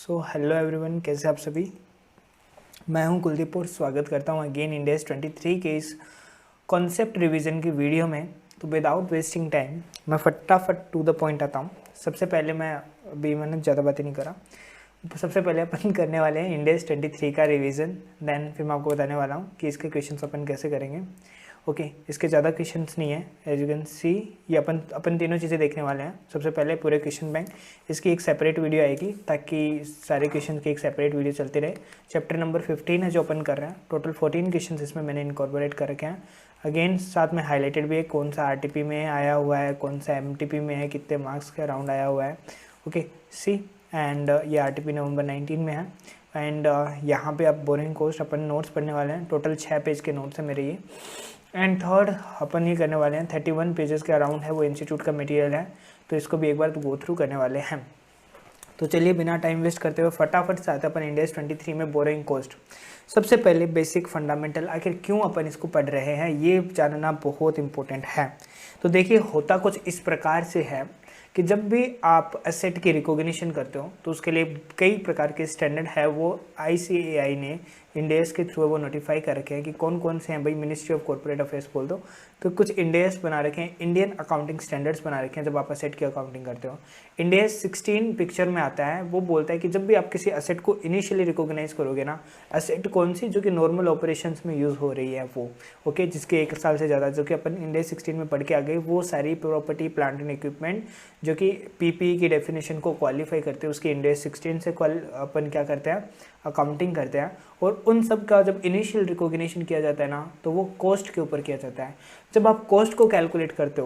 Hello everyone, कैसे आप सभी। मैं हूं कुलदीप और स्वागत करता हूं अगेन इंडेस 23 के इस कॉन्सेप्ट रिवीजन की वीडियो में। तो विदाउट वेस्टिंग टाइम मैं फटाफट टू द पॉइंट आता हूं। सबसे पहले मैंने ज़्यादा बातें नहीं करा। सबसे पहले अपन करने वाले हैं इंडेस 23 का रिवीजन, देन फिर मैं आपको बताने वाला हूँ कि इसके क्वेश्चन अपन कैसे करेंगे। ओके, इसके ज़्यादा क्वेश्चंस नहीं है, एज यू कैन सी ये अपन तीनों चीज़ें देखने वाले हैं। सबसे पहले पूरे क्वेश्चन बैंक, इसकी एक सेपरेट वीडियो आएगी ताकि सारे क्वेश्चन की एक सेपरेट वीडियो चलती रहे। चैप्टर नंबर 15 है जो ओपन कर रहे हैं। टोटल 14 क्वेश्चन इसमें मैंने इनकॉर्पोरेट कर रखे हैं। अगेन साथ में हाईलाइटेड भी है कौन सा आरटीपी में आया हुआ है, कौन सा एमटीपी में है, कितने मार्क्स के अराउंड आया हुआ है। ओके सी, एंड ये आरटीपी नवंबर 19 में है। एंड यहाँ पे आप बोरिंग कोस्ट अपन नोट्स पढ़ने वाले हैं। टोटल 6 पेज के नोट्स हैं मेरे ये। एंड थर्ड अपन ये करने वाले हैं 31 पेजेस के अराउंड है, वो इंस्टीट्यूट का मटेरियल है, तो इसको भी एक बार गो थ्रू करने वाले हैं। तो चलिए बिना टाइम वेस्ट करते हुए फटाफट से आते हैं अपन इंडेस 23 में बोरिंग कोस्ट। सबसे पहले बेसिक फंडामेंटल, आखिर क्यों अपन इसको पढ़ रहे हैं ये जानना बहुत इंपॉर्टेंट है। तो देखिए होता कुछ इस प्रकार से है कि जब भी आप एसेट की रिकॉग्निशन करते हो तो उसके लिए कई प्रकार के स्टैंडर्ड है, वो ICAI ने इंडेस के थ्रू वो नोटिफाई कर रखे हैं कि कौन कौन से हैं। भाई मिनिस्ट्री ऑफ कॉर्पोरेट अफेयर्स बोल दो तो कुछ इंडेस बना रखे हैं, इंडियन अकाउंटिंग स्टैंडर्ड्स बना रखे हैं जब आप एसेट की अकाउंटिंग करते हो। इंडेस 16 पिक्चर में आता है, वो बोलता है कि जब भी आप किसी एसेट को इनिशियली रिकॉग्नाइज करोगे ना, एसेट कौन सी जो कि नॉर्मल ऑपरेशंस में यूज़ हो रही है वो, ओके, जिसके 1 साल से ज़्यादा, जो कि अपन इंडेस 16 में पढ़ के आ गए, वो सारी प्रॉपर्टी प्लांट एंड इक्विपमेंट जो कि PPE की डेफिनेशन को क्वालिफाई करते हैं, उसकी इंडेस 16 से अपन क्या करते हैं, अकाउंटिंग करते हैं। और उन सब का जब इनिशियल रिकॉग्निशन किया जाता है ना, तो वो कॉस्ट के ऊपर किया जाता है। जब आप कॉस्ट को कैलकुलेट करते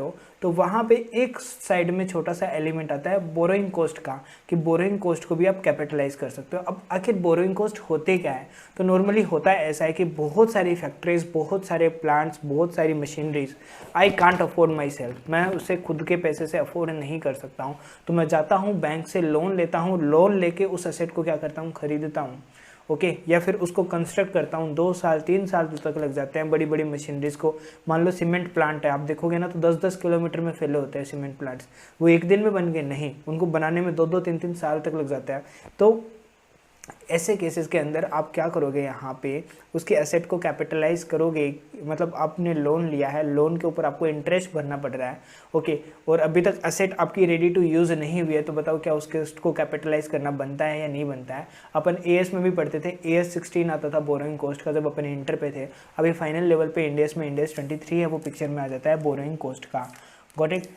हो तो वहाँ पे एक साइड में छोटा सा एलिमेंट आता है बोरोइंग कॉस्ट का, कि बोरोइंग कॉस्ट को भी आप कैपिटलाइज कर सकते हो। अब आखिर बोरोइंग कॉस्ट होते क्या है, तो नॉर्मली होता है ऐसा है कि बहुत सारी फैक्ट्रीज, बहुत सारे प्लांट्स, बहुत सारी machineries I can't afford my self, मैं उसे खुद के पैसे से अफोर्ड नहीं कर सकता हूँ, तो मैं जाता हूँ बैंक से लोन लेता हूँ, लोन लेके उस एसेट को क्या करता हूँ, खरीदता हूँ। ओके, या फिर उसको कंस्ट्रक्ट करता हूँ। 2 साल 3 साल तक लग जाते हैं बड़ी बड़ी मशीनरीज को। मान लो सीमेंट प्लांट है, आप देखोगे ना तो 10-10 किलोमीटर में फैले होते हैं सीमेंट प्लांट्स। वो एक दिन में बन गए नहीं, उनको बनाने में 2-2 3-3 साल तक लग जाता है। तो ऐसे केसेस के अंदर आप क्या करोगे, यहाँ पे उसके एसेट को कैपिटलाइज करोगे, मतलब आपने लोन लिया है, लोन के ऊपर आपको इंटरेस्ट भरना पड़ रहा है। ओके, और अभी तक एसेट आपकी रेडी टू यूज़ नहीं हुई है, तो बताओ क्या उसको कैपिटलाइज करना बनता है या नहीं बनता है। अपन AS में भी पढ़ते थे, AS 16 आता था बोरोइंग कॉस्ट का जब अपन इंटर पे थे। अभी फाइनल लेवल पे इंडेस में इंडेस 23 है, वो पिक्चर में आ जाता है बोरोइंग कॉस्ट का। Got it.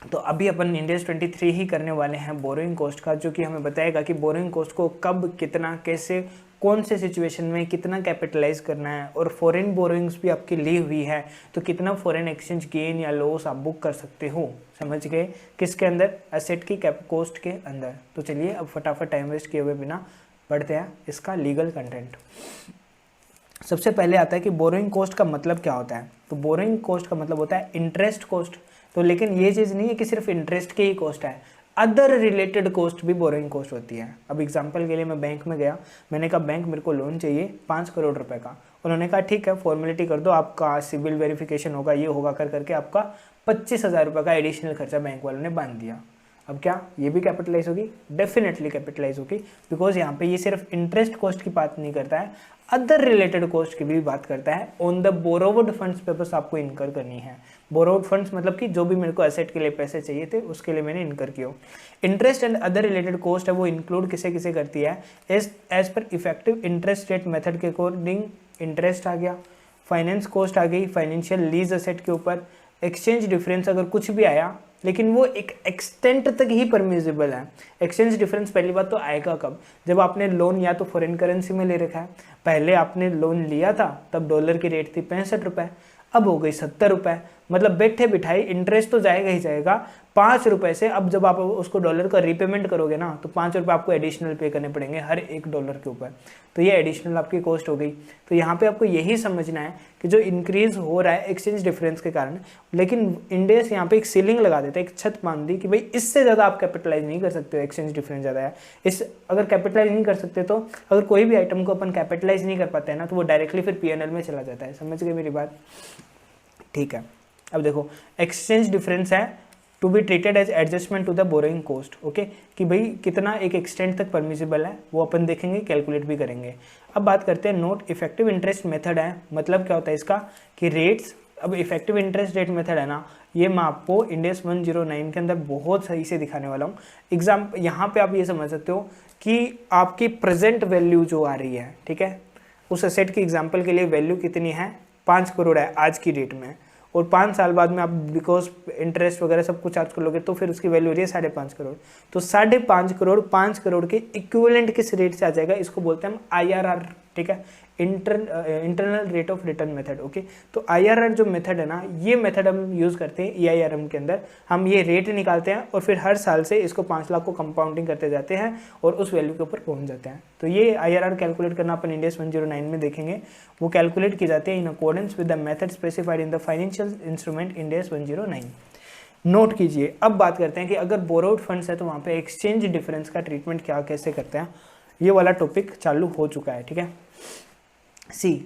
तो अभी अपन इंडेस 23 ही करने वाले हैं बोरोइंग कॉस्ट का, जो कि हमें बताएगा कि बोरोइंग कॉस्ट को कब, कितना, कैसे, कौन से सिचुएशन में कितना कैपिटलाइज करना है। और फॉरेन बोरोइंग्स भी आपकी ली हुई है तो कितना फॉरेन एक्सचेंज गेन या लॉस आप बुक कर सकते हो। समझ गए, किसके अंदर, एसेट की कॉस्ट के अंदर। तो चलिए अब फटाफट टाइम वेस्ट किए हुए बिना बढ़ते हैं इसका लीगल कंटेंट। सबसे पहले आता है कि बोरोइंग कॉस्ट का मतलब क्या होता है। तो बोरोइंग कॉस्ट का मतलब होता है इंटरेस्ट कॉस्ट। तो लेकिन ये चीज़ नहीं है कि सिर्फ इंटरेस्ट की ही कॉस्ट है, अदर रिलेटेड कॉस्ट भी बोरोइंग कॉस्ट होती है। अब एग्जांपल के लिए मैं बैंक में गया, मैंने कहा बैंक मेरे को लोन चाहिए 5 करोड़ रुपए का। उन्होंने कहा ठीक है, फॉर्मेलिटी कर दो, आपका सिविल वेरिफिकेशन होगा, ये होगा, कर करके आपका 25,000 रुपये का एडिशनल खर्चा बैंक वालों ने बांध दिया। अब क्या ये भी कैपिटलाइज होगी? डेफिनेटली कैपिटलाइज होगी, बिकॉज यहाँ पे ये सिर्फ इंटरेस्ट कॉस्ट की बात नहीं करता है, अदर रिलेटेड कॉस्ट की भी बात करता है। ऑन द बोरोवर्ड फंड्स पे बस आपको इनकर करनी है। बोरोवर्ड फंड्स मतलब कि जो भी मेरे को एसेट के लिए पैसे चाहिए थे उसके लिए मैंने इनकर किया। Interest and other related cost है वो इंक्लूड किसे किसे करती है, as per effective interest rate method के अकॉर्डिंग इंटरेस्ट आ गया, फाइनेंस कॉस्ट आ गई, फाइनेंशियल लीज एसेट के ऊपर, एक्सचेंज डिफरेंस अगर कुछ भी आया, लेकिन वो एक एक्सटेंट तक ही परमिजिबल है। एक्सचेंज डिफरेंस पहली बात तो आएगा कब, जब आपने लोन या तो फॉरेन करेंसी में ले रखा है। पहले आपने लोन लिया था तब डॉलर की रेट थी 65 रुपये, अब हो गई 70 रुपये, मतलब बैठे बिठाई इंटरेस्ट तो जाएगा ही जाएगा 5 रुपये से। अब जब आप उसको डॉलर का रीपेमेंट करोगे ना, तो 5 रुपये आपको एडिशनल पे करने पड़ेंगे हर एक डॉलर के ऊपर। तो ये एडिशनल आपकी कॉस्ट हो गई। तो यहाँ पे आपको यही समझना है कि जो इंक्रीज हो रहा है एक्सचेंज डिफरेंस के कारण, लेकिन इंडेस यहाँ पे एक सीलिंग लगा देता है, एक छत बांध दी कि भाई इससे ज़्यादा आप कैपिटलाइज नहीं कर सकते हो, एक्सचेंज डिफरेंस ज़्यादा है। इस अगर कैपिटलाइज नहीं कर सकते तो अगर कोई भी आइटम को अपन कैपिटलाइज नहीं कर पाते हैं ना, तो वो डायरेक्टली फिर PNL में चला जाता है। समझ गए मेरी बात? ठीक है, अब देखो एक्सचेंज डिफरेंस है to be treated as adjustment to the borrowing cost. Okay, कि भाई कितना एक एक्सटेंट तक परमिसिबल है वो अपन देखेंगे, कैलकुलेट भी करेंगे। अब बात करते हैं नोट इफेक्टिव इंटरेस्ट मेथड है, मतलब क्या होता है इसका कि रेट्स, अब इफेक्टिव इंटरेस्ट रेट मेथड है ना, ये मैं आपको इंडेक्स 109 के अंदर बहुत सही से दिखाने वाला हूँ। यहाँ पे आप ये समझ सकते हो कि आपकी प्रेजेंट वैल्यू जो आ रही है, ठीक है, उस एसेट की एग्जांपल के लिए वैल्यू कितनी है, 5 करोड़ है आज की डेट में, और 5 साल बाद में आप बिकॉज इंटरेस्ट वगैरह सब कुछ चार्ज कर लोगे तो फिर उसकी वैल्यू हो रही है 5.5 करोड़। तो 5.5 करोड़ 5 करोड़ के इक्विवेलेंट किस रेट से आ जाएगा, इसको बोलते हैं हम IRR, ठीक है, internal rate of return method. Okay, तो IRR जो मेथड है ना, ये मेथड हम यूज़ करते हैं EIRM के अंदर। हम ये रेट निकालते हैं और फिर हर साल से इसको 5 लाख को कंपाउंडिंग करते जाते हैं और उस वैल्यू के ऊपर पहुंच जाते हैं। तो ये IRR कैलकुलेट करना अपन इंडेक्स 109 में देखेंगे, वो कैलकुलेट की जाती है in accordance with the method specified in the financial instrument index 109। Note कीजिए। अब बात करते हैं कि अगर बोरोड फंड्स है तो वहाँ पे एक्सचेंज डिफरेंस का ट्रीटमेंट क्या कैसे करते हैं, ये वाला टॉपिक चालू हो चुका है, ठीक है।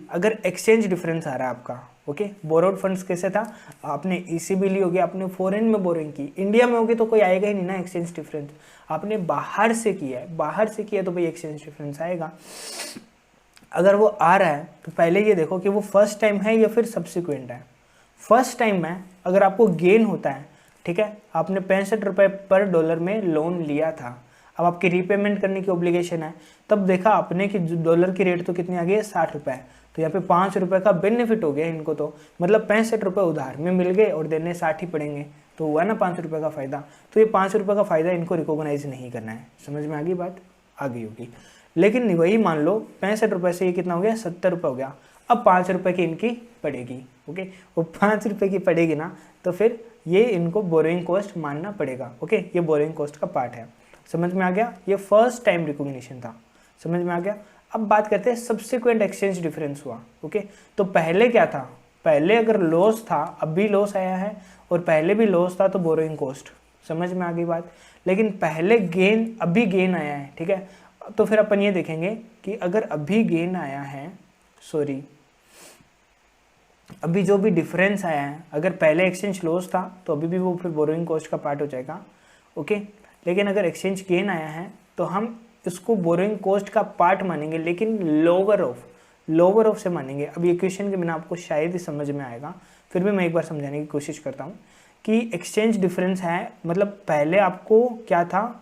अगर एक्सचेंज डिफरेंस आ रहा है आपका, ओके, बोरोड फंड्स कैसे था, आपने ECB ली होगी, आपने फॉरेन में बोरिंग की, इंडिया में होगी तो कोई आएगा ही नहीं ना एक्सचेंज डिफरेंस, आपने बाहर से किया है, बाहर से किया तो भाई एक्सचेंज डिफरेंस आएगा। अगर वो आ रहा है तो पहले ये देखो कि वो फर्स्ट टाइम है या फिर सब्सिक्वेंट है। फर्स्ट टाइम में अगर आपको गेन होता है, ठीक है, आपने 65 रुपये पर डॉलर में लोन लिया था, अब आपकी रीपेमेंट करने की ऑब्लिगेशन है, तब देखा आपने कि डॉलर की रेट तो कितनी आ गई है, 60 रुपये, तो यहाँ पे 5 रुपये का बेनिफिट हो गया इनको, तो मतलब 65 रुपये उधार में मिल गए और देने 60 ही पड़ेंगे, तो हुआ ना 5 रुपये का फ़ायदा। तो ये 5 रुपये का फ़ायदा इनको रिकॉग्नाइज नहीं करना है। समझ में आ गई बात, आ गई होगी। लेकिन वही मान लो 65 रुपये से ये कितना हो गया, 70 रुपये हो गया। अब 5 रुपये की इनकी पड़ेगी, ओके, वो 5 रुपये की पड़ेगी ना, तो फिर ये इनको बोरोइंग कॉस्ट मानना पड़ेगा। ओके, ये बोरोइंग कॉस्ट का पार्ट है। समझ में आ गया, ये फर्स्ट टाइम रिकॉग्निशन था, समझ में आ गया। अब बात करते हैं सब्सिक्वेंट एक्सचेंज डिफरेंस हुआ। ओके, तो पहले क्या था, पहले अगर लॉस था, अब भी लॉस आया है, और पहले भी लॉस था तो बोरोइंग कॉस्ट, समझ में आ गई बात। लेकिन पहले गेन, अभी गेन आया है, ठीक है, तो फिर अपन ये देखेंगे कि अगर अभी गेन आया है, सॉरी, अभी जो भी डिफरेंस आया है, अगर पहले एक्सचेंज लॉस था तो अभी भी वो फिर बोरोइंग कॉस्ट का पार्ट हो जाएगा। ओके, लेकिन अगर एक्सचेंज गेन आया है तो हम इसको बोरोइंग कॉस्ट का पार्ट मानेंगे, लेकिन लोअर ऑफ से मानेंगे। अब ये क्वेश्चन के बिना आपको शायद ही समझ में आएगा, फिर भी मैं एक बार समझाने की कोशिश करता हूँ कि एक्सचेंज डिफरेंस है, मतलब पहले आपको क्या था,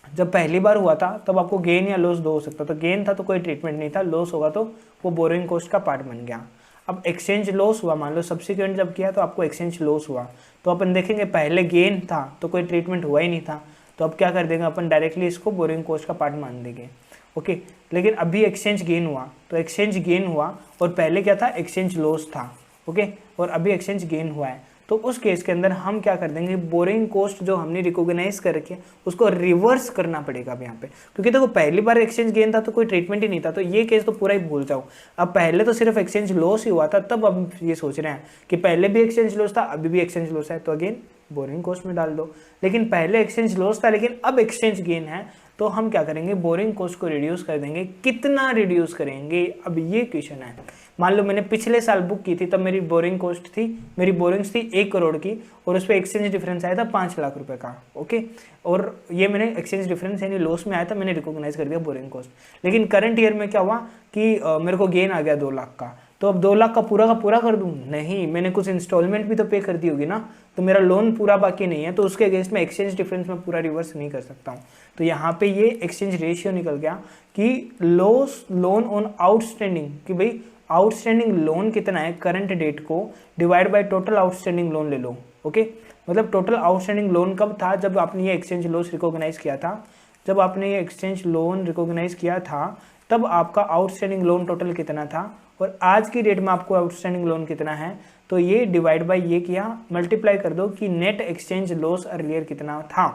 जब पहली बार हुआ था तब आपको गेन या लॉस दो हो सकता था। गेन था तो कोई ट्रीटमेंट नहीं था, लॉस होगा तो वो बोरोइंग कॉस्ट का पार्ट बन गया। अब एक्सचेंज लॉस हुआ, मान लो सब्सिक्वेंट जब किया तो आपको एक्सचेंज लॉस हुआ, तो अपन देखेंगे पहले गेन था तो कोई ट्रीटमेंट हुआ ही नहीं था, तो अब क्या कर देंगे अपन, डायरेक्टली इसको बोरोइंग कॉस्ट का पार्ट मान देंगे। ओके, लेकिन अभी एक्सचेंज गेन हुआ, तो एक्सचेंज गेन हुआ और पहले क्या था, एक्सचेंज लॉस था। ओके, और अभी एक्सचेंज गेन हुआ है, तो उस केस के अंदर हम क्या कर देंगे, बोरोइंग कॉस्ट जो हमने रिकॉग्नाइज करके उसको रिवर्स करना पड़ेगा अब यहाँ पे, क्योंकि देखो पहली बार एक्सचेंज गेन था तो कोई ट्रीटमेंट ही नहीं था, तो ये केस तो पूरा ही भूल जाओ। अब पहले तो सिर्फ एक्सचेंज लॉस ही हुआ था, तब अब ये सोच रहे हैं कि पहले भी एक्सचेंज लॉस था, अभी भी एक्सचेंज लॉस है, तो अगेन बोरोइंग कॉस्ट में डाल दो। लेकिन पहले एक्सचेंज लॉस था लेकिन अब एक्सचेंज गेन है, तो हम क्या करेंगे, बोरोइंग कॉस्ट को रिड्यूस कर देंगे। कितना रिड्यूस करेंगे, अब ये क्वेश्चन है। मान लो मैंने पिछले साल बुक की थी, तब मेरी बोरिंग कॉस्ट थी, मेरी बोरिंग्स थी 1 करोड़ की, और उस पर एक्सचेंज डिफरेंस आया था 5 लाख रुपए का। ओके, और ये मैंने एक्सचेंज डिफरेंस यानी लॉस में आया था, मैंने रिकॉग्नाइज कर दिया बोरिंग कॉस्ट। लेकिन करंट ईयर में क्या हुआ कि मेरे को गेन आ गया 2 लाख का, तो अब 2 लाख का पूरा कर दूं, नहीं, मैंने कुछ इंस्टॉलमेंट भी तो पे कर दी होगी ना, तो मेरा लोन पूरा बाकी नहीं है, तो उसके अगेंस्ट में एक्सचेंज डिफरेंस में पूरा रिवर्स नहीं कर सकता हूँ। तो यहाँ पे ये एक्सचेंज रेशियो निकल गया कि लॉस लोन ऑन आउटस्टैंडिंग, कि भाई आउटस्टैंडिंग लोन कितना है करंट डेट को, divide by total outstanding loan ले लो। ओके, मतलब टोटल आउटस्टैंडिंग लोन कब था, जब आपने ये एक्सचेंज लॉस रिकॉग्नाइज किया था, जब आपने ये एक्सचेंज लोन रिकॉग्नाइज किया था तब आपका आउटस्टैंडिंग लोन टोटल कितना था, और आज की डेट में आपको आउटस्टैंडिंग लोन कितना है, तो ये डिवाइड बाय ये किया, मल्टीप्लाई कर दो कि नेट एक्सचेंज लॉस अर्लियर कितना था,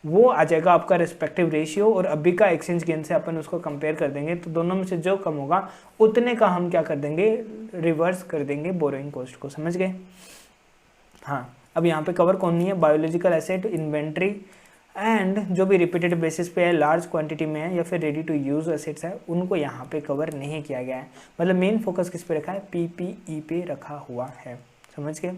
वो आ जाएगा आपका रिस्पेक्टिव रेशियो, और अभी का एक्सचेंज गेन से अपन उसको कंपेयर कर देंगे, तो दोनों में से जो कम होगा उतने का हम क्या कर देंगे, रिवर्स कर देंगे बोरोइंग कॉस्ट को। समझ गए। हाँ, अब यहाँ पे कवर कौन नहीं है, बायोलॉजिकल एसेट, इन्वेंट्री एंड जो भी रिपीटेड बेसिस पे है, लार्ज क्वांटिटी में है, या फिर रेडी टू यूज एसेट्स है, उनको यहाँ पे कवर नहीं किया गया है। मतलब मेन फोकस किस पे रखा है, PPE पे रखा हुआ है। समझ गए।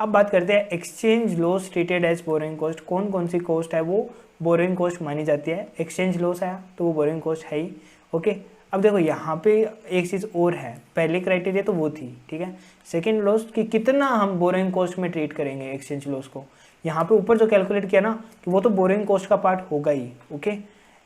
अब बात करते हैं exchange loss treated as borrowing cost. कौन कौन सी कॉस्ट है वो बोरोइंग कॉस्ट मानी जाती है? एक्सचेंज लॉस आया तो वो बोरोइंग कॉस्ट है ही। ओके, अब देखो यहाँ पे एक चीज़ और है, पहले क्राइटेरिया तो वो थी, ठीक है। सेकंड लॉस कि कितना हम बोरोइंग कॉस्ट में ट्रीट करेंगे एक्सचेंज लॉस को, यहाँ पे ऊपर जो कैलकुलेट किया ना कि वो तो बोरोइंग कॉस्ट का पार्ट होगा ही। ओके,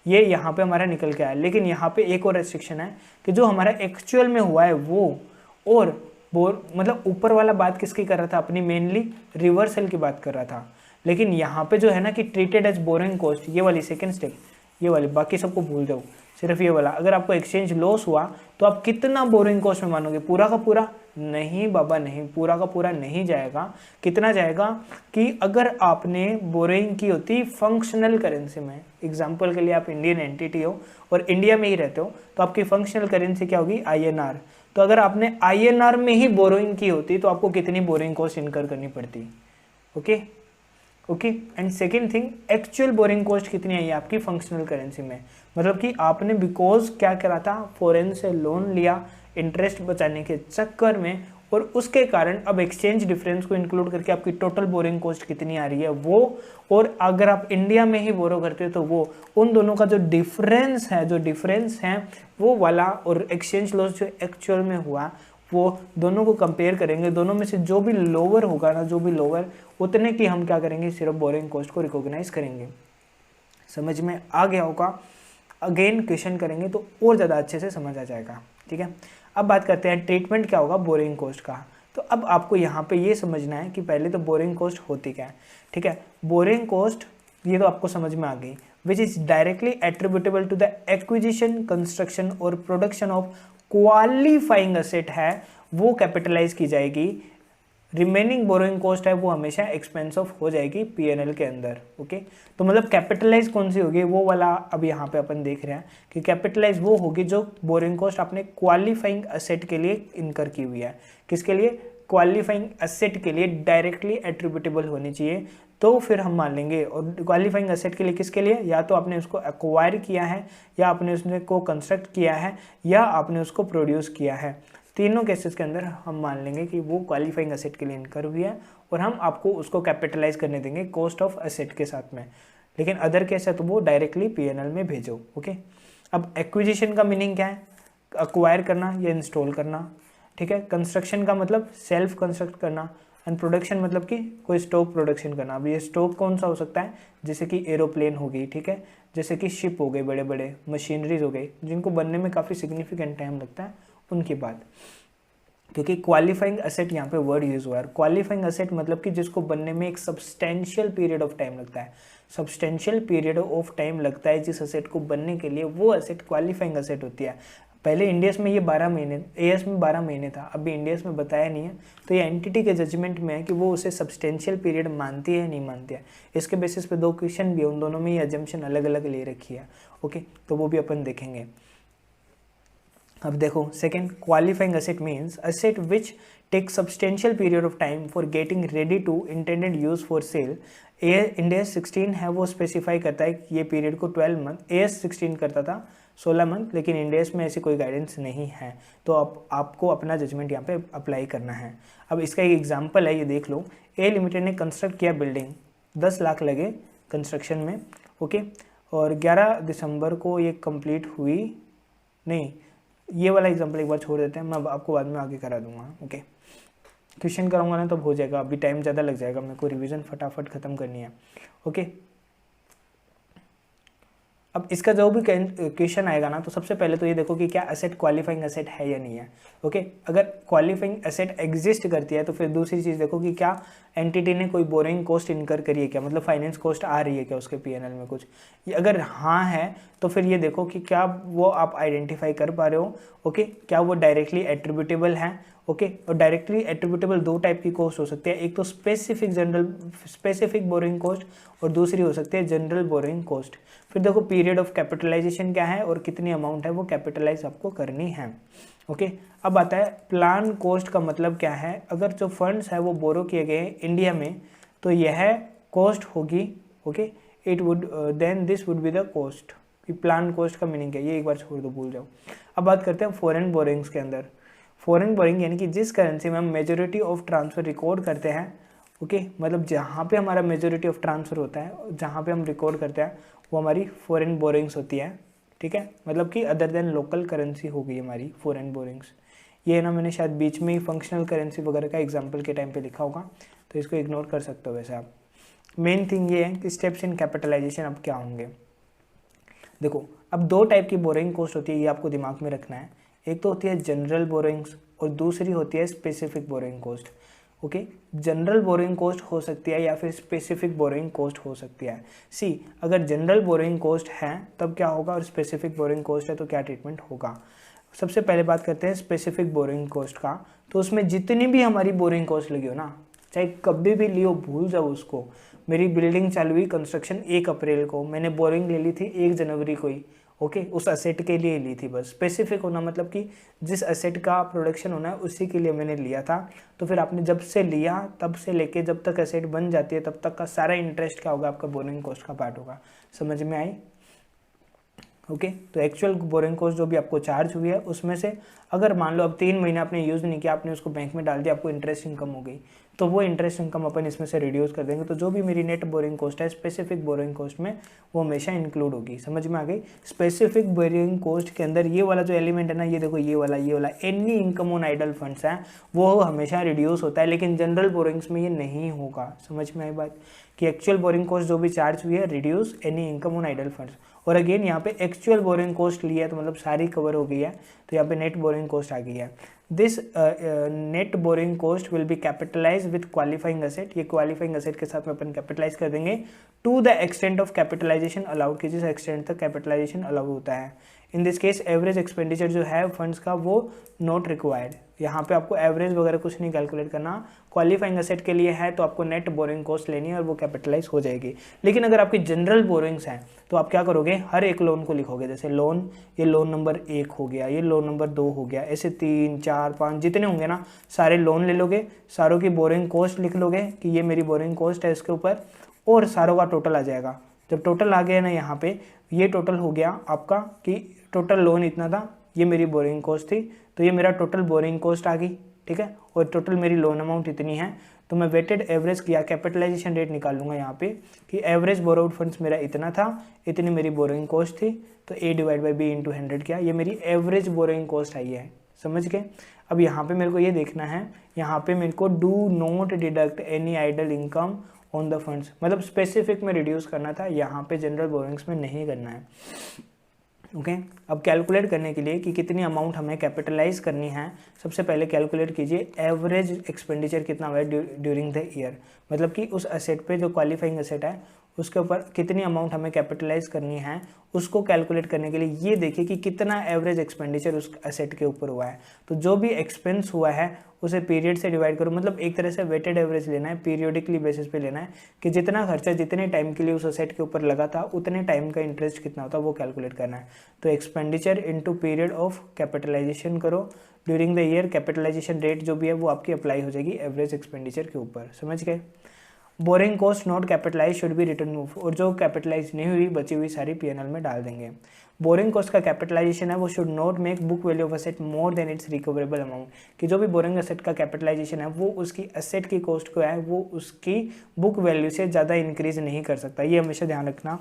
ये यहाँ पे हमारा निकल के आया, लेकिन यहाँ पे एक और रेस्ट्रिक्शन है कि जो हमारा एक्चुअल में हुआ है वो, और मतलब ऊपर वाला बात किसकी कर रहा था, अपनी मेनली रिवर्सल की बात कर रहा था, लेकिन यहाँ पे जो है ना कि ट्रीटेड एज बोरोइंग कॉस्ट, ये वाली सेकंड स्टेप, ये वाली, बाकी सबको भूल जाओ, सिर्फ ये वाला। अगर आपको एक्सचेंज लॉस हुआ तो आप कितना बोरोइंग कॉस्ट में मानोगे? पूरा का पूरा? नहीं बाबा नहीं, पूरा का पूरा नहीं जाएगा। कितना जाएगा कि अगर आपने बोरोइंग की होती फंक्शनल करेंसी में, एग्जांपल के लिए आप इंडियन एंटिटी हो और इंडिया में ही रहते हो, तो आपकी फंक्शनल करेंसी क्या होगी? INR। तो अगर आपने INR में ही बोरोइंग की होती तो आपको कितनी बोरोइंग कॉस्ट इनकर करनी पड़ती? Okay okay, and second thing, actual borrowing cost कितनी आई आपकी फंक्शनल करेंसी में, मतलब कि आपने बिकॉज क्या करा था, फॉरेन से लोन लिया इंटरेस्ट बचाने के चक्कर में, और उसके कारण अब एक्सचेंज डिफरेंस को इंक्लूड करके आपकी टोटल बोरिंग कॉस्ट कितनी आ रही है वो, और अगर आप इंडिया में ही बोरो करते हो तो वो, उन दोनों का जो डिफरेंस है वो वाला, और एक्सचेंज लॉस जो एक्चुअल में हुआ वो, दोनों को कंपेयर करेंगे, दोनों में से जो भी लोअर होगा ना, जो भी लोअर, उतने की हम क्या करेंगे, सिर्फ बोरिंग कॉस्ट को रिकॉग्नाइज करेंगे। समझ में आ गया होगा? अगेन क्वेश्चन करेंगे तो और ज़्यादा अच्छे से समझ आ जाएगा, ठीक है। अब बात करते हैं ट्रीटमेंट क्या होगा बोरिंग कॉस्ट का। तो अब आपको यहाँ पे ये समझना है कि पहले तो बोरिंग कॉस्ट होती क्या है, ठीक है। बोरिंग कॉस्ट ये तो आपको समझ में आ गई, which is directly attributable to the acquisition, construction और प्रोडक्शन ऑफ क्वालिफाइंग एसेट है, वो कैपिटलाइज की जाएगी। रिमेनिंग बोरोइंग कॉस्ट है वो हमेशा एक्सपेंस ऑफ हो जाएगी पीएनएल के अंदर। ओके, तो मतलब कैपिटलाइज कौन सी होगी, वो वाला अब यहाँ पे अपन देख रहे हैं कि कैपिटलाइज वो होगी जो बोरोइंग कॉस्ट आपने क्वालिफाइंग एसेट के लिए इनकर की हुई है। किसके लिए? क्वालिफाइंग एसेट के लिए डायरेक्टली एट्रीब्यूटेबल होनी चाहिए, तो फिर हम मान लेंगे। और क्वालिफाइंग एसेट के लिए किसके लिए? या तो आपने उसको एक्वायर किया है, या आपने उसको कंस्ट्रक्ट किया है, या आपने उसको प्रोड्यूस किया है। तीनों केसेस के अंदर हम मान लेंगे कि वो क्वालिफाइंग एसेट के लिए इनकर हुई है, और हम आपको उसको कैपिटलाइज करने देंगे कॉस्ट ऑफ एसेट के साथ में। लेकिन अदर केस है तो वो डायरेक्टली पीएनएल में भेजो। ओके, अब एक्विजिशन का मीनिंग क्या है? एक्वायर करना या इंस्टॉल करना, ठीक है। कंस्ट्रक्शन का मतलब सेल्फ कंस्ट्रक्ट करना, एंड प्रोडक्शन मतलब कि कोई स्टॉक प्रोडक्शन करना। अब ये स्टॉक कौन सा हो सकता है? जैसे कि एरोप्लेन हो गई, ठीक है, जैसे कि शिप हो गए, बड़े बड़े मशीनरीज हो गई, जिनको बनने में काफ़ी सिग्निफिकेंट टाइम लगता है, उनकी बात। क्योंकि क्वालिफाइंग एसेट यहाँ पे वर्ड यूज हुआ है। क्वालिफाइंग एसेट मतलब कि जिसको बनने में एक सब्सटेंशियल पीरियड ऑफ टाइम लगता है, सब्सटेंशियल पीरियड ऑफ टाइम लगता है जिस एसेट को बनने के लिए, वो एसेट क्वालिफाइंग एसेट होती है। पहले इंडियस में ये 12 महीने, एएस में 12 महीने था, अभी इंडियस में बताया नहीं है, तो ये एंटिटी के जजमेंट में है कि वो उसे सब्सटेंशियल पीरियड मानती है नहीं मानती है। इसके बेसिस पे दो क्वेश्चन भी है, उन दोनों में ये एजम्पशन अलग अलग ले रखी है। ओके, तो वो भी अपन देखेंगे। अब देखो second, qualifying asset means asset which take substantial period of time for getting ready to intended use for sale. India 16 है वो स्पेसिफाई करता है कि ये पीरियड को 12 मंथ, एएस 16 करता था 16 मंथ, लेकिन इंडियस में ऐसी कोई गाइडेंस नहीं है, तो आपको अपना जजमेंट यहाँ पे अप्लाई करना है। अब इसका एक एग्जांपल है, ये देख लो। ए लिमिटेड ने कंस्ट्रक्ट किया बिल्डिंग, 10 लाख लगे कंस्ट्रक्शन में, ओके, और 11 दिसंबर को ये कंप्लीट हुई। नहीं, ये वाला एग्जांपल एक बार छोड़ देते हैं, मैं आपको बाद में आगे करा दूंगा। ओके, क्वेश्चन कराऊंगा ना तब हो जाएगा, अभी टाइम ज़्यादा लग जाएगा, मेरे को रिवीजन फटाफट ख़त्म करनी है। ओके, अब इसका जो भी क्वेश्चन आएगा ना, तो सबसे पहले तो ये देखो कि क्या एसेट क्वालिफाइंग एसेट है या नहीं है। ओके, अगर क्वालिफाइंग एसेट एग्जिस्ट करती है तो फिर दूसरी चीज़ देखो कि क्या एंटिटी ने कोई बोरिंग कॉस्ट इनकर करी है क्या, मतलब फाइनेंस कॉस्ट आ रही है क्या उसके पीएनएल में कुछ। अगर हाँ है तो फिर ये देखो कि क्या वो आप आइडेंटिफाई कर पा रहे हो। ओके, क्या वो डायरेक्टली एट्रीब्यूटेबल है। ओके, और डायरेक्टली एट्रीब्यूटेबल दो टाइप की कॉस्ट हो सकती है, एक तो स्पेसिफिक बोरिंग कॉस्ट, और दूसरी हो सकती है जनरल बोरिंग कॉस्ट। फिर देखो पीरियड ऑफ कैपिटलाइजेशन क्या है और कितनी अमाउंट है वो कैपिटलाइज आपको करनी है। ओके, अब आता है प्लान कॉस्ट का मतलब क्या है। अगर जो फंड्स है वो बोरो किए गए इंडिया में तो यह कॉस्ट होगी। Okay, it would then this would be the cost. Plan cost का मीनिंग क्या है ये एक बार छोड़ दो, भूल जाओ। अब बात करते हैं फॉरेन बोरिंग्स के अंदर। फॉरेन बोरिंग यानी कि जिस करेंसी में हम मेजोरिटी ऑफ ट्रांसफर रिकॉर्ड करते हैं ओके मतलब जहाँ पे हमारा मेजोरिटी ऑफ ट्रांसफ़र होता है, जहाँ पे हम रिकॉर्ड करते हैं, वो हमारी फॉरेन बोरिंग्स होती है, ठीक है, मतलब कि अदर देन लोकल करेंसी हो गई हमारी फॉरेन बोरिंग्स। ये ना मैंने शायद बीच में ही फंक्शनल करेंसी वगैरह का एग्जाम्पल के टाइम पे लिखा होगा, तो इसको इग्नोर कर सकते हो वैसे आप। मेन थिंग ये है कि स्टेप्स इन कैपिटलाइजेशन अब क्या होंगे। देखो अब दो टाइप की बोरिंग कॉस्ट होती है, ये आपको दिमाग में रखना है। एक तो होती है जनरल बोरिंग्स और दूसरी होती है specific borrowing cost. Okay, general borrowing cost हो सकती है या फिर स्पेसिफिक बोरिंग कॉस्ट हो सकती है। सी, अगर जनरल बोरिंग कॉस्ट है तब क्या होगा और स्पेसिफिक बोरिंग कॉस्ट है तो क्या ट्रीटमेंट होगा। सबसे पहले बात करते हैं स्पेसिफिक बोरिंग कॉस्ट का। तो उसमें जितनी भी हमारी बोरिंग कॉस्ट लगी हो ना, चाहे कभी भी लियो, भूल जाओ उसको। मेरी बिल्डिंग चालू हुई कंस्ट्रक्शन 1 अप्रैल को, मैंने बोरिंग ले ली थी 1 जनवरी को ही, ओके, उस असेट के लिए ली थी। बस स्पेसिफिक होना मतलब कि जिस असेट का प्रोडक्शन होना है उसी के लिए मैंने लिया था। तो फिर आपने जब से लिया तब से लेके जब तक असेट बन जाती है तब तक का सारा इंटरेस्ट क्या होगा, आपका बोरिंग कॉस्ट का पार्ट होगा। समझ में आई? ओके, तो एक्चुअल बोरिंग कॉस्ट जो भी आपको चार्ज हुई है उसमें से अगर मान लो अब 3 महीने आपने यूज़ नहीं किया, आपने उसको बैंक में डाल दिया, आपको इंटरेस्ट इनकम हो गई, तो वो इंटरेस्ट इनकम अपन इसमें से रिड्यूस कर देंगे। तो जो भी मेरी नेट बोरिंग कॉस्ट है स्पेसिफिक बोरिंग कॉस्ट में, वो हमेशा इंक्लूड होगी। समझ में आ गई? स्पेसिफिक बोरिंग कॉस्ट के अंदर ये वाला जो एलिमेंट है ना, ये देखो ये वाला any income on idle funds है वो हमेशा रिड्यूस होता है, लेकिन जनरल बोरिंग्स में ये नहीं होगा। समझ में आई बात? कि एक्चुअल बोरिंग कॉस्ट जो भी चार्ज हुई है, reduce any income on idle funds. और अगेन यहाँ पे एक्चुअल बोरिंग कॉस्ट लिया है तो मतलब सारी कवर हो गई है, तो यहाँ पे नेट बोरिंग कॉस्ट आ गई है। This net borrowing cost will be capitalise with qualifying asset. ये क्वालिफाइंग असेट के साथ में अपन कैपिटलाइज कर देंगे to the extent of capitalisation allowed, की जिस एक्सटेंट तक कैपिटलाइजेशन अलाउ होता है। In this case average expenditure जो है फंड्स का वो नॉट रिक्वायर्ड। यहाँ पे आपको एवरेज वगैरह कुछ नहीं कैलकुलेट करना, क्वालिफाइंग असेट के लिए है तो आपको नेट बोरिंग कॉस्ट लेनी है और वो कैपिटलाइज हो जाएगी। लेकिन अगर आपकी जनरल बोरिंग्स हैं तो आप क्या करोगे, हर एक लोन को लिखोगे। जैसे लोन, ये लोन नंबर 1 हो गया, ये लोन नंबर 2 हो गया, ऐसे 3 4 5 जितने होंगे ना सारे लोन ले लोगे, सारों की बोरिंग कॉस्ट लिख लोगे कि ये मेरी बोरिंग कॉस्ट है इसके ऊपर, और सारों का टोटल आ जाएगा। जब टोटल आ गया ना यहाँ पे, ये टोटल हो गया आपका कि टोटल लोन इतना था, ये मेरी बोरिंग कॉस्ट थी, तो ये मेरा टोटल बोरिंग कॉस्ट आ गई, ठीक है, और टोटल मेरी लोन अमाउंट इतनी है। तो मैं वेटेड एवरेज किया, कैपिटलाइजेशन रेट निकाल लूँगा यहाँ पे कि एवरेज बोरोड फंड्स मेरा इतना था, इतनी मेरी बोरिंग कॉस्ट थी, तो A/B × 100 किया, ये मेरी एवरेज बोरिंग कॉस्ट आई है। समझ गए? अब यहाँ पे मेरे को ये देखना है, यहाँ पे मेरे को do not deduct any idle income on the funds, मतलब स्पेसिफिक में रिड्यूस करना था, यहाँ पे जनरल बोरिंग्स में नहीं करना है। ओके, अब कैलकुलेट करने के लिए कि कितनी अमाउंट हमें कैपिटलाइज करनी है, सबसे पहले कैलकुलेट कीजिए एवरेज एक्सपेंडिचर कितना हुआ है ड्यूरिंग द ईयर, मतलब कि उस एसेट पे जो क्वालिफाइंग एसेट है उसके ऊपर कितनी अमाउंट हमें कैपिटलाइज करनी है, उसको कैलकुलेट करने के लिए ये देखिए कि कितना एवरेज एक्सपेंडिचर उस एसेट के ऊपर हुआ है। तो जो भी एक्सपेंस हुआ है उसे पीरियड से डिवाइड करो, मतलब एक तरह से वेटेड एवरेज लेना है, पीरियोडिकली बेसिस पे लेना है कि जितना खर्चा जितने टाइम के लिए उस एसेट के ऊपर लगा था उतने टाइम का इंटरेस्ट कितना होता है वो कैलकुलेट करना है। तो expenditure into period of capitalisation करो during the year, capitalisation rate जो भी है वो आपकी अप्लाई हो जाएगी एवरेज एक्सपेंडिचर के ऊपर। समझ गए? Borrowing cost not capitalise should be return move, और जो कैपिटलाइज नहीं हुई बची हुई सारी P&L में डाल देंगे। बोरिंग कॉस्ट का कैपिटलाइजेशन है वो should not make book value of asset more than it's recoverable amount, कि जो भी बोरिंग एसेट का कैपिटलाइजेशन है वो उसकी एसेट की कॉस्ट को है वो उसकी बुक वैल्यू से ज़्यादा इंक्रीज नहीं कर सकता। ये हमेशा ध्यान रखना,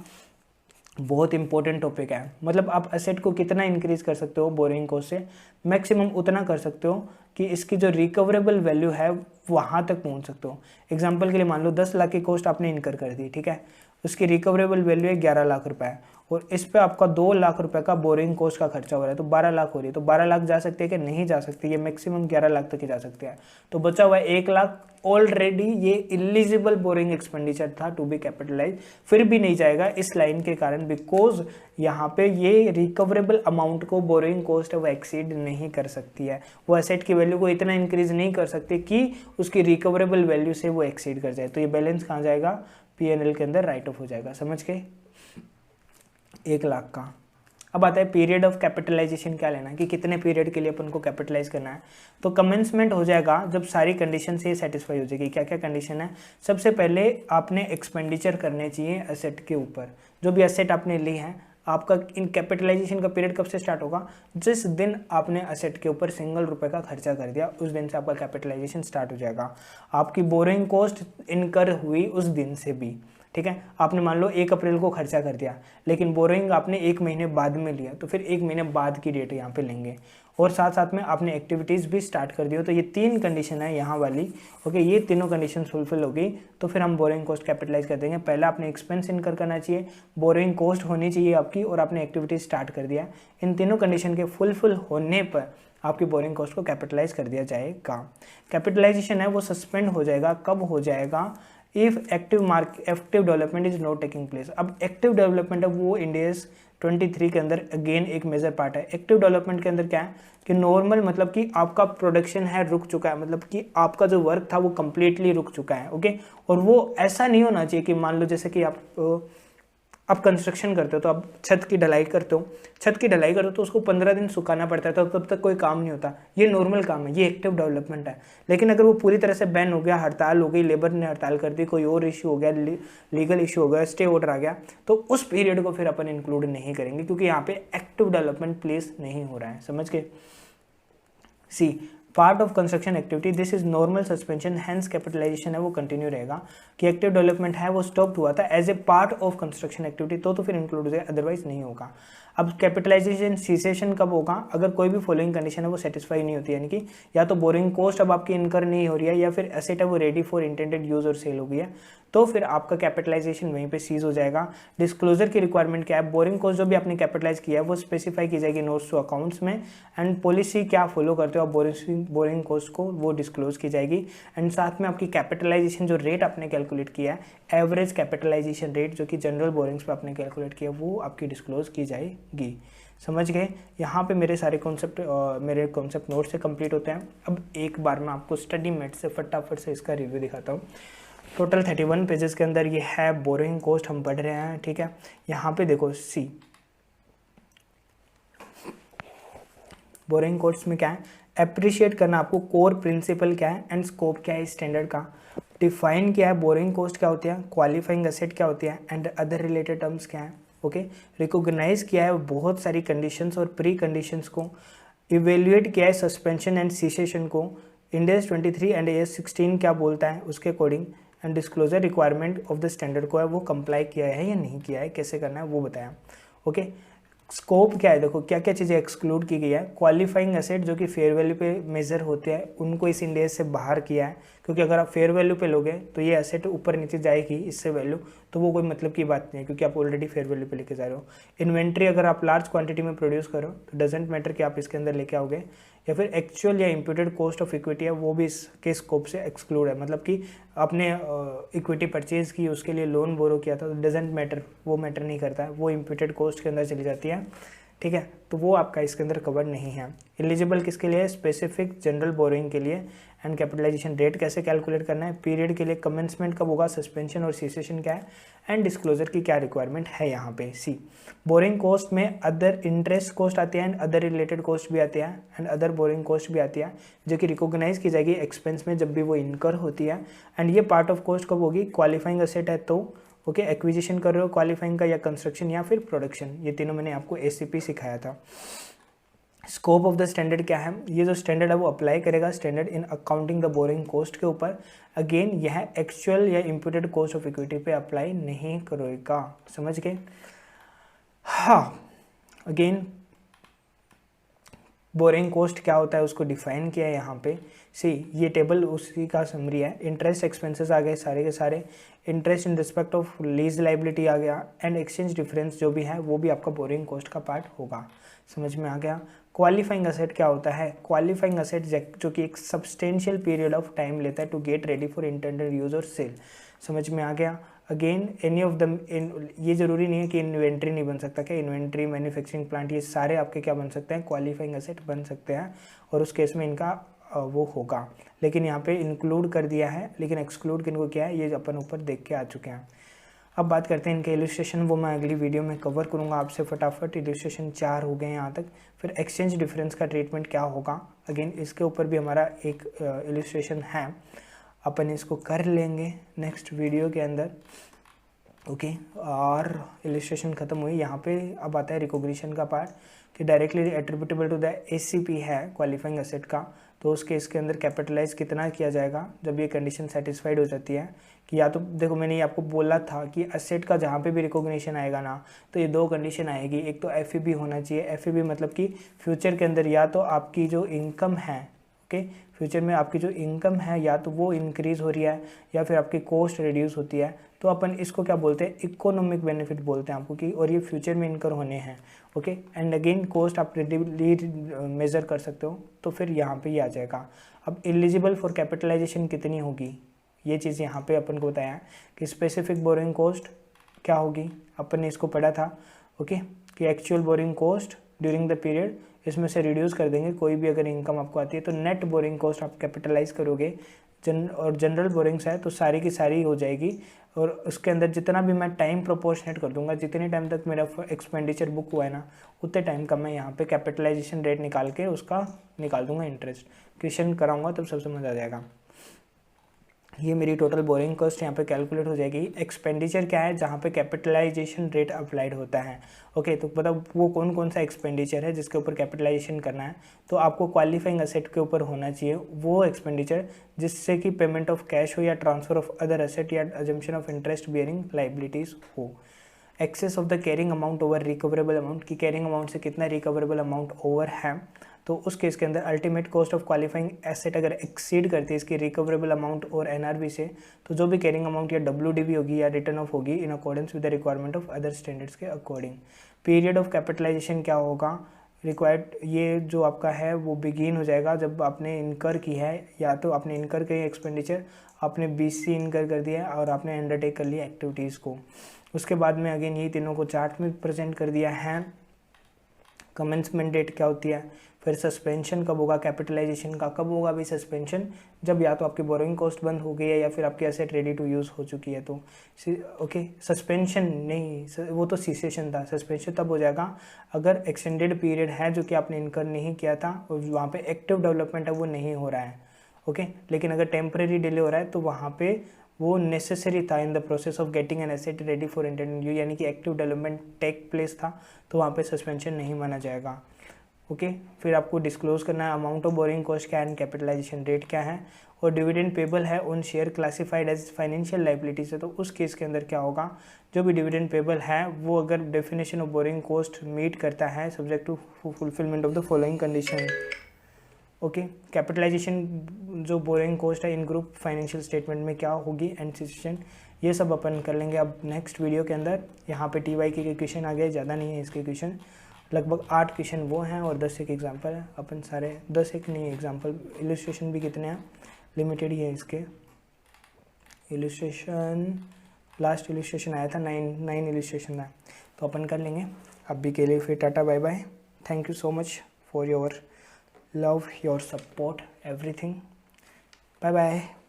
बहुत इंपॉर्टेंट टॉपिक है। मतलब आप एसेट को कितना इंक्रीज कर सकते हो बोरिंग कॉस्ट से, मैक्सिमम उतना कर सकते हो कि इसकी जो रिकवरेबल वैल्यू है वहाँ तक पहुँच सकते हो। एग्जांपल के लिए मान लो 10 लाख की कॉस्ट आपने इनकर कर दी, ठीक है, उसकी रिकवरेबल वैल्यू है 11 लाख रुपए, और इस पे आपका 2 लाख रुपए का बोरिंग कॉस्ट का खर्चा हो रहा है, तो 12 लाख हो रही है। तो 12 लाख जा सकती है कि नहीं जा सकती, ये मैक्सिमम 11 लाख तक ही जा सकते हैं। तो बचा हुआ है 1 लाख, ऑलरेडी ये इलिजिबल बोरिंग एक्सपेंडिचर था टू बी कैपिटलाइज, फिर भी नहीं जाएगा इस लाइन के कारण, बिकॉज यहाँ पे ये रिकवरेबल अमाउंट को बोरिंग कॉस्ट वो एक्सीड नहीं कर सकती है, वो एसेट की वैल्यू को इतना इंक्रीज नहीं कर सकती कि उसकी रिकवरेबल वैल्यू से वो एक्सीड कर जाए। तो ये बैलेंस कहाँ जाएगा, P&L के अंदर राइट ऑफ हो जाएगा। समझ गए? 1 लाख का। अब आता है पीरियड ऑफ कैपिटलाइजेशन क्या लेना है, कि कितने पीरियड के लिए अपन को कैपिटलाइज करना है। तो कमेंसमेंट हो जाएगा जब सारी कंडीशन से सेटिस्फाई हो जाएगी। क्या क्या कंडीशन है? सबसे पहले आपने एक्सपेंडिचर करने चाहिए एसेट के ऊपर, जो भी एसेट आपने ली है आपका इन कैपिटलाइजेशन का पीरियड कब से स्टार्ट होगा, जिस दिन आपने असेट के ऊपर सिंगल रुपए का खर्चा कर दिया उस दिन से आपका कैपिटलाइजेशन स्टार्ट हो जाएगा। आपकी बोरिंग कॉस्ट इनकर हुई उस दिन से भी, ठीक है। आपने मान लो 1 अप्रैल को खर्चा कर दिया, लेकिन बोरिंग आपने 1 महीने बाद में लिया, तो फिर 1 महीने बाद की डेट यहाँ पे लेंगे, और साथ साथ में आपने एक्टिविटीज़ भी स्टार्ट कर दी हो। तो ये 3 कंडीशन है यहाँ वाली, ओके। ये तीनों कंडीशन फुलफिल होगी तो फिर हम बोरिंग कॉस्ट कैपिटलाइज कर देंगे। पहला आपने एक्सपेंस इनकर करना चाहिए, बोरिंग कॉस्ट होनी चाहिए आपकी, और आपने एक्टिविटीज स्टार्ट कर दिया। इन तीनों कंडीशन के फुलफिल होने पर आपकी बोरिंग कॉस्ट को कैपिटलाइज कर दिया जाएगा। कैपिटलाइजेशन है वो सस्पेंड हो जाएगा, कब हो जाएगा, if active development is not taking place. अब एक्टिव डेवलपमेंट है वो इंडियस 23 के अंदर अगेन एक मेजर पार्ट है। एक्टिव डेवलपमेंट के अंदर क्या है कि नॉर्मल मतलब कि आपका प्रोडक्शन है रुक चुका है, मतलब कि आपका जो वर्क था वो कंप्लीटली रुक चुका है, ओके। और वो ऐसा नहीं होना चाहिए कि मान लो जैसे कि आप कंस्ट्रक्शन करते हो तो आप छत की ढलाई करते हो तो उसको 15 दिन सुखाना पड़ता है, तो तब तक कोई काम नहीं होता। ये नॉर्मल काम है, ये एक्टिव डेवलपमेंट है। लेकिन अगर वो पूरी तरह से बैन हो गया, हड़ताल हो गई, लेबर ने हड़ताल कर दी, कोई और इशू हो गया, लीगल इशू हो गया, स्टे ऑर्डर आ गया, तो उस पीरियड को फिर अपन इंक्लूड नहीं करेंगे, क्योंकि यहाँ पे एक्टिव डेवलपमेंट प्लेस नहीं हो रहा है। समझ गए। C part of construction activity, this is normal suspension, hence capitalisation है वो कंटिन्यू रहेगा। कि एक्टिव डेवलपमेंट है वो स्टॉप हुआ था as a part of construction activity, तो फिर इंक्लूड हो जाए, अदरवाइज नहीं होगा। अब कैपिटलाइजेशन सीसेशन कब होगा, अगर कोई भी फॉलोइंग कंडीशन है वो सेटिस्फाई नहीं होती, यानी कि या तो बोरिंग कॉस्ट अब आपकी इनकर नहीं हो रही है, या फिर एसेट है वो रेडी फॉर इंटेंडेड यूज और सेल हो गई है, तो फिर आपका कैपिटलाइजेशन वहीं पे सीज हो जाएगा। डिस्क्लोजर की रिक्वायरमेंट क्या है, बोरिंग कॉस्ट जो भी आपने कैपिटलाइज किया है वो स्पेसिफाई की जाएगी नोट्स टू अकाउंट्स में, एंड पॉलिसी क्या फॉलो करते हो आप बोरिंग कॉस्ट को वो डिस्क्लोज की जाएगी। एंड साथ में आपकी कैपिटलाइजेशन जो रेट आपने कैलकुलेट किया है, एवरेज कैपिटलाइजेशन रेट जो कि जनरल बोरिंग्स पे आपने कैलकुलेट किया, वो आपकी डिस्क्लोज की जाएगी। समझ गए। यहाँ पे मेरे सारे कॉन्सेप्ट नोट से कंप्लीट होते हैं। अब एक बार मैं आपको स्टडी मेट से फटाफट से इसका रिव्यू दिखाता हूँ। टोटल 31 पेजेस के अंदर ये है बोरिंग कॉस्ट हम पढ़ रहे हैं, ठीक है। यहाँ पे देखो सी बोरिंग कॉस्ट में क्या है, अप्रिशिएट करना आपको कोर प्रिंसिपल क्या है एंड स्कोप क्या है स्टैंडर्ड का, डिफाइन क्या है बोरिंग कॉस्ट क्या होती है, क्वालिफाइंग एसेट क्या होती है एंड अदर रिलेटेड टर्म्स क्या है, ओके। रिकॉग्नाइज किया है बहुत सारी कंडीशंस और प्री कंडीशंस को, इवेल्युएट किया है सस्पेंशन एंड सीसेशन को, इंडेस 23 एंड एस 16 क्या बोलता है उसके according, and disclosure requirement of the standard को है वो कंप्लाई किया है या नहीं किया है, कैसे करना है वो बताया, ओके। स्कोप क्या है, देखो क्या क्या चीज़ें एक्सक्लूड की गई है। क्वालिफाइंग एसेट जो कि फेयर वैल्यू पे मेजर होते हैं उनको इस इंडेक्स से बाहर किया है, क्योंकि अगर आप फेयर वैल्यू पे लोगे तो ये एसेट ऊपर नीचे जाएगी इससे वैल्यू, तो वो कोई मतलब की बात नहीं है, क्योंकि आप ऑलरेडी फेयर वैल्यू पे लेके जा रहे हो। इन्वेंट्री अगर आप लार्ज क्वांटिटी में प्रोड्यूस करो तो डजेंट मैटर कि आप इसके अंदर लेके आओगे, या फिर एक्चुअल या इम्प्यूटेड कॉस्ट ऑफ इक्विटी है वो भी इसके स्कोप से एक्सक्लूड है, मतलब कि आपने इक्विटी परचेज की, उसके लिए लोन बोरो किया था, तो डजेंट मैटर, वो मैटर नहीं करता है, वो इम्प्यूटेड कॉस्ट के अंदर चली जाती है, ठीक है। तो वो आपका इसके अंदर कवर नहीं है। एलिजिबल किसके लिए, स्पेसिफिक जनरल बोरिंग के लिए। एंड कैपिटलाइजेशन रेट कैसे कैलकुलेट करना है, पीरियड के लिए कमेंसमेंट कब होगा, सस्पेंशन और सीसेशन क्या है, एंड डिस्क्लोजर की क्या रिक्वायरमेंट है यहाँ पे। सी बोरिंग कॉस्ट में अदर इंटरेस्ट कॉस्ट आती है एंड अदर रिलेटेड कॉस्ट भी आती है, एंड अदर बोरिंग कॉस्ट भी आती है जो कि रिकॉग्नाइज की जाएगी एक्सपेंस में जब भी वो इनकर होती है। एंड ये पार्ट ऑफ कॉस्ट कब होगी, क्वालिफाइंग एसेट है तो, ओके, एक्विजिशन कर रहे हो क्वालिफाइंग का, या कंस्ट्रक्शन या फिर प्रोडक्शन, ये तीनों मैंने आपको एसीपी सिखाया था। स्कोप ऑफ द स्टैंडर्ड क्या है, ये जो स्टैंडर्ड है वो अप्लाई करेगा standard in accounting the borrowing cost के ऊपर। अगेन यह एक्चुअल या इम्प्यूटेड कॉस्ट ऑफ इक्विटी पे अप्लाई नहीं करेगा, समझ गए। हाँ, अगेन बोरिंग कॉस्ट क्या होता है उसको डिफाइन किया है यहाँ पे। सी ये टेबल उसी का समरी है। इंटरेस्ट एक्सपेंसेस आ गए सारे के सारे, interest in respect of lease liability आ गया, एंड एक्सचेंज डिफरेंस जो भी है वो भी आपका बोरिंग कॉस्ट का पार्ट होगा, समझ में आ गया। क्वालिफाइंग एसेट क्या होता है, क्वालिफाइंग एसेट जो कि एक सब्सटेंशियल पीरियड ऑफ टाइम लेता है to get ready for intended use और सेल, समझ में आ गया। अगेन एनी ऑफ दम, ये जरूरी नहीं है कि इन्वेंट्री नहीं बन सकता, क्या इन्वेंट्री, मैन्युफैक्चरिंग प्लांट, ये सारे आपके क्या बन सकते हैं, क्वालिफाइंग एसेट बन सकते हैं, और उस केस में इनका वो होगा। लेकिन यहाँ पे इंक्लूड कर दिया है, लेकिन एक्सक्लूड किनको किया है ये अपन ऊपर देख के आ चुके हैं। अब बात करते हैं इनके इलस्ट्रेशन, वो मैं अगली वीडियो में कवर करूँगा आपसे फटाफट। इलस्ट्रेशन 4 हो गए यहाँ तक। फिर एक्सचेंज डिफरेंस का ट्रीटमेंट क्या होगा, अगेन इसके ऊपर भी हमारा एक इलस्ट्रेशन है, अपन इसको कर लेंगे नेक्स्ट वीडियो के अंदर। ओके और इलिस्ट्रेशन ख़त्म हुई। यहाँ पे अब आता है रिकॉग्निशन का पार्ट कि directly attributable to the ACP है क्वालिफाइंग एसेट का, तो उस केस के अंदर कैपिटलाइज कितना किया जाएगा जब ये कंडीशन सेटिस्फाइड हो जाती है कि या तो देखो मैंने ये आपको बोला था कि एसेट का जहाँ पे भी रिकॉग्निशन आएगा ना तो ये दो कंडीशन आएगी, एक तो एफईबी होना चाहिए। एफईबी मतलब कि फ्यूचर के अंदर या तो आपकी जो इनकम है, ओके, फ्यूचर में आपकी जो इनकम है या तो वो इंक्रीज़ हो रही है या फिर आपकी कॉस्ट रिड्यूस होती है, तो अपन इसको क्या बोलते हैं, इकोनॉमिक बेनिफिट बोलते हैं आपको कि, और ये फ्यूचर में इनकर होने हैं। ओके एंड अगेन कॉस्ट आप मेज़र कर सकते हो, तो फिर यहाँ पे ये आ जाएगा। अब एलिजिबल फॉर कैपिटलाइजेशन कितनी होगी, ये चीज़ यहाँ पे अपन को बताया कि स्पेसिफिक बोरिंग कॉस्ट क्या होगी, अपन ने इसको पढ़ा था। ओके कि actual borrowing cost during the period, इसमें से रिड्यूस कर देंगे कोई भी अगर इनकम आपको आती है, तो नेट बोरिंग कॉस्ट आप कैपिटलाइज करोगे। और जनरल बोरिंग्स है तो सारी की सारी हो जाएगी, और उसके अंदर जितना भी मैं टाइम प्रोपोर्शनेट कर दूंगा, जितने टाइम तक मेरा एक्सपेंडिचर बुक हुआ है ना उतने टाइम का मैं यहाँ पे कैपिटलाइजेशन रेट निकाल के उसका निकाल दूंगा इंटरेस्ट। क्वेश्चन कराऊंगा तब सब समझ आ जाएगा। ये मेरी टोटल बोरिंग कॉस्ट यहाँ पे कैलकुलेट हो जाएगी। एक्सपेंडिचर क्या है, जहाँ पे कैपिटलाइजेशन रेट अप्लाइड होता है। ओके तो पता वो कौन कौन सा एक्सपेंडिचर है जिसके ऊपर कैपिटलाइजेशन करना है, तो आपको क्वालिफाइंग एसेट के ऊपर होना चाहिए वो एक्सपेंडिचर जिससे कि पेमेंट ऑफ कैश हो या ट्रांसफर ऑफ अदर एसेट या assumption of interest bearing liabilities हो। Excess of the carrying amount over recoverable amount, की कैरिंग अमाउंट से कितना रिकवरेबल अमाउंट ओवर है, तो उस केस के अंदर ultimate cost of qualifying asset अगर एक्सीड करती है इसकी रिकवरेबल अमाउंट और एनआरबी से, तो जो भी कैरिंग अमाउंट या डब्ल्यूडीबी होगी या रिटर्न ऑफ होगी in accordance with the requirement of other standards के अकॉर्डिंग। पीरियड ऑफ कैपिटलाइजेशन क्या होगा, रिक्वायर्ड ये जो आपका है वो बिगिन हो जाएगा जब आपने इनकर की है, या तो आपने इनकर की एक्सपेंडिचर, आपने बीसी इनकर कर दिया और आपने अंडरटेक कर लिया एक्टिविटीज़ को। उसके बाद में अगेन यही तीनों को चार्ट में प्रेजेंट कर दिया है। कमेंसमेंट डेट क्या होती है, फिर सस्पेंशन कब होगा, कैपिटलाइजेशन का कब होगा भाई सस्पेंशन, जब या तो आपकी बोरोइंग कॉस्ट बंद हो गई है या फिर आपकी एसेट रेडी टू यूज़ हो चुकी है। तो ओके सस्पेंशन नहीं, वो तो सीसेशन था, सस्पेंशन तब हो जाएगा अगर एक्सटेंडेड पीरियड है जो कि आपने इनकर नहीं किया था और वहाँ पे एक्टिव डेवलपमेंट है वो नहीं हो रहा है। ओके लेकिन अगर टेम्परेरी डिले हो रहा है तो वहाँ पे वो नेसेसरी था in the process of getting an asset ready for intended use, यानी कि एक्टिव डेवलपमेंट टेक प्लेस था, तो वहाँ पे सस्पेंशन नहीं माना जाएगा। ओके फिर आपको डिस्क्लोज करना है अमाउंट ऑफ बोरिंग कॉस्ट क्या है, कैपिटलाइजेशन रेट क्या है, और डिविडेंड पेबल है on share classified as financial liabilities है, तो उस केस के अंदर क्या होगा, जो भी डिविडेंड पेबल है वो अगर definition of borrowing cost meet करता है subject to fulfilment of the following condition. Okay capitalisation जो बोरिंग कॉस्ट है इन ग्रुप फाइनेंशियल स्टेटमेंट में क्या होगी एंड सिचुएशन, ये सब अपन कर लेंगे अब नेक्स्ट वीडियो के अंदर। यहाँ पे टी वाई के क्वेश्चन आ गए, ज़्यादा नहीं है इसके क्वेश्चन, लगभग 8 क्वेश्चन वो हैं और 10 एक एग्जाम्पल है। अपन सारे 10 एक नहीं एग्जाम्पल, इलस्ट्रेशन भी कितने हैं लिमिटेड ही है इसके। इलस्ट्रेशन लास्ट इलस्ट्रेशन आया था 9 इलस्ट्रेशन है, तो अपन कर लेंगे। अभी के लिए फिर ta-ta bye bye, thank you so much for your love, your support, everything. Bye bye.